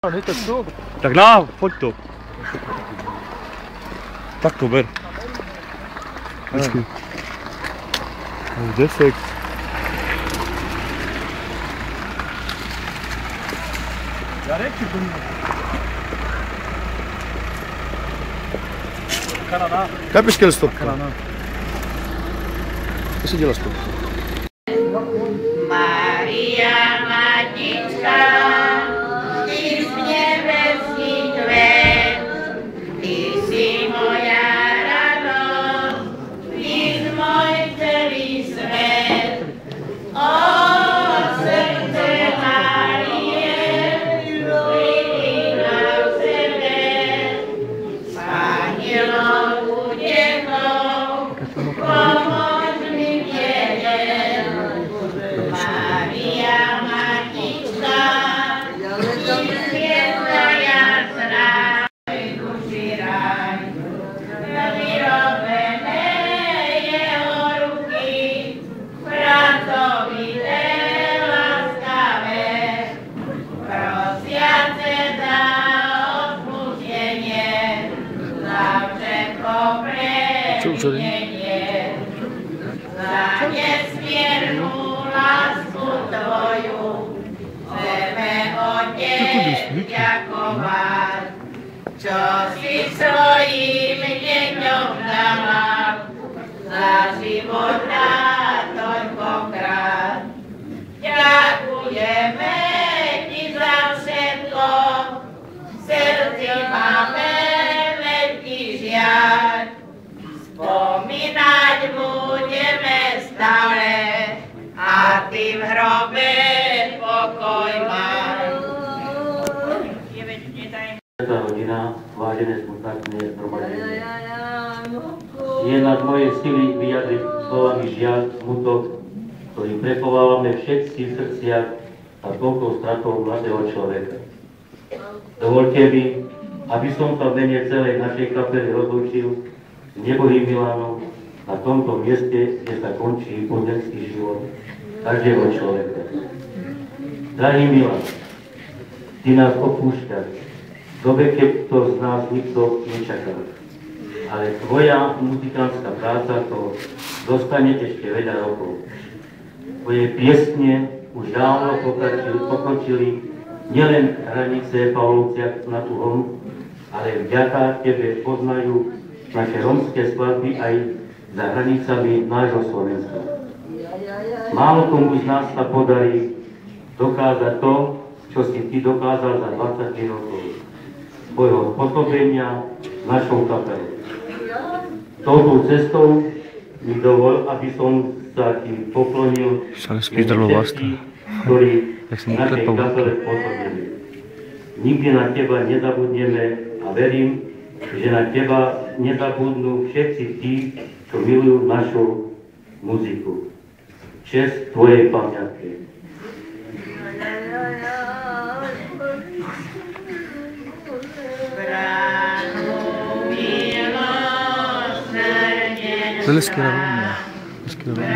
Tak na, pojď to. Tak to ber. Počkej. 10. Как пешкел стопка? Что се делаешь тут? Maria Matička, ty z nebeských dver, ty si moja radosť, ty z môj celý svet. O srdce Márie, pripína v sebe, s anielom útechou, pomôž mi vieť. Maria Matička, ty svietla jasná, duši raj, vyrobené jeho ruky, pracovité, láskavé, prosiace za odpustenie, za všetko previnenie, za nesmiernu lásku tvoju, chceme Otec ďakovať, čo si svojím deťom dala, za život na toľkokrát. Ďakujeme ti za všetko, v srdci máme veľký žiaľ, spomínať budeme stále, a ty v hrobe pokoj maj. Svetá rodina, vážené smutné zhromaždenie. Je nad moje sily vyjadriť slovami žiaľ, smutok, ktorý prechovávame všetci v srdciach a toľkou stratou mladého človeka. Dovolte mi, aby som sa v mene celej našej kapely rozlúčil s nebohým Milanom na tomto mieste, kde sa končí pozemský život každého človeka. Drahý Milan, ty nás opúšťaš v dobe, keď to z nás nikto nečaká. Ale tvoja muzikánska práca to dostane ešte veľa rokov. Tvoje piesne už dávno pokročili nielen hranice Pavlovcia nad Uhom, ale vďaka tebe poznajú naše romské skladby aj za hranicami nášho Slovenska. Málo komu z nás sa podarí dokázať to, čo si ty dokázal za 20 rokov svojho pôsobenia našou kapelou. Touto cestou mi dovol, aby som sa ti poklonil všetci, ktorí našej kapele pôsobili. Nikdy na teba nezabudneme a verím, že na teba nezabudnú všetci tí, čo milujú našu muziku. Čest tvojej pamiatke. Zalesky rovná. Zalesky rovná.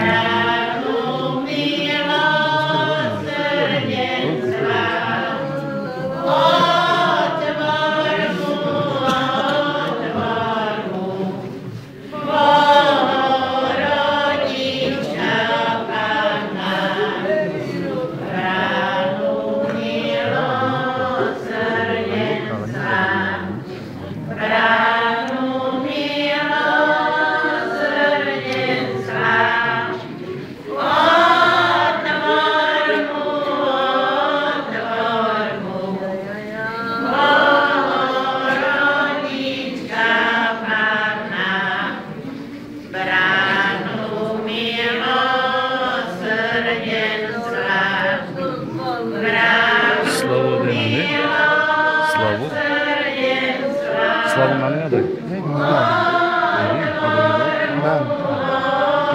Slavu mana ada?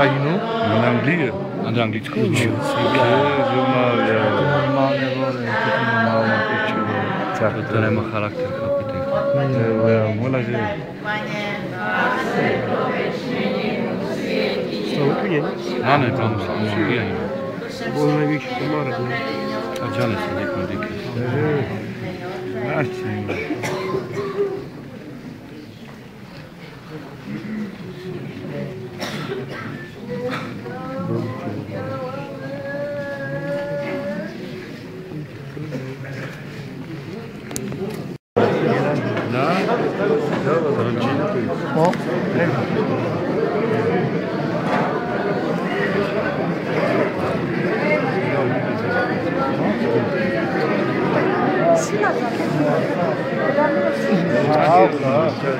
Kajinu? Mana Anglia? Ada angličko? Normálne vole, to normálne pičevo. To nemá charakter, chápete? Mola, že... Slovo tu nie? Máme tam Slovo. Bol najvyšší komár, ne? A Janes je niekde.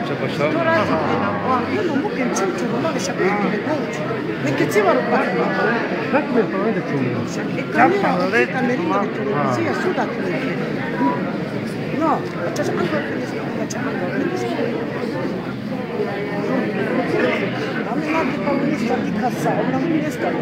Trzeba się Io non voglio in ciuccio, non le sapere le cose. Perché ci vanno qua? Come fai da tu? E cammino le televisioni su da qui. No, c'è sempre quello che facciamo. A me non comunista di cassa, una comunista di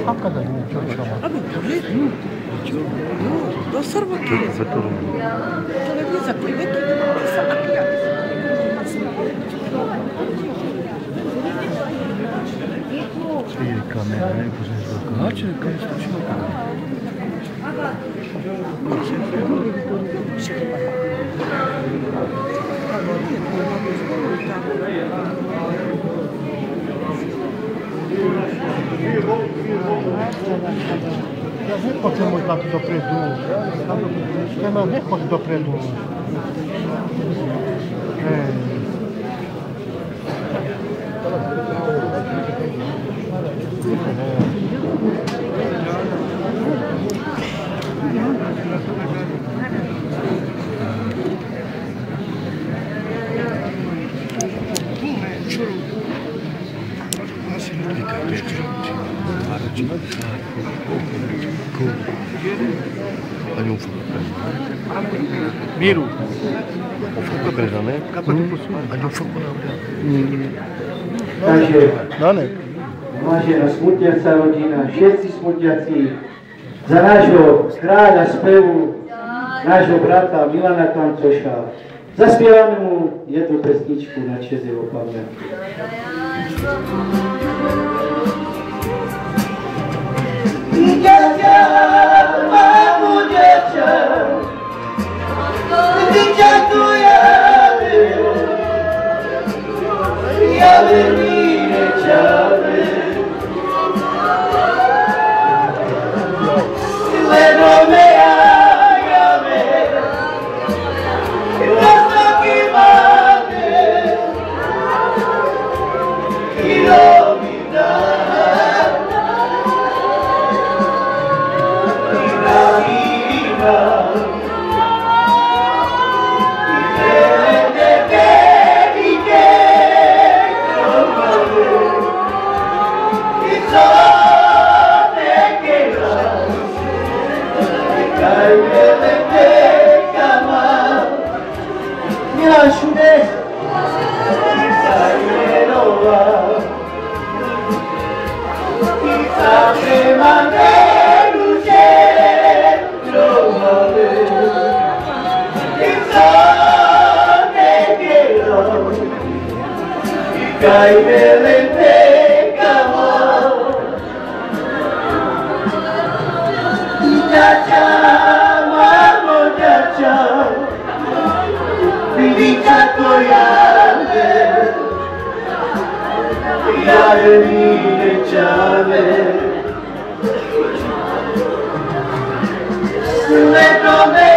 Hakikaten çok şaman. Abi bu ne? Osserva che televisa qui vecchi che sta İyi kamera ne güzel. Kaç kaç Ja nie chcę mówić na to do predu. Ja nie chcę do predu. Miru. Făcut presa, ne? Adică făcut Takže, vážená smutiaca rodina, všetci smutiaci, za nášho kráľa spevu, nášho brata Milana Kancoša, zaspievame mu jednu pesničku na čest jeho pamäti. Dziecię, mamu dziecię, dziecię tu ja bym nie chciały. Leno me ajame, roznoki mamy, i robi nam, i robi nam. Let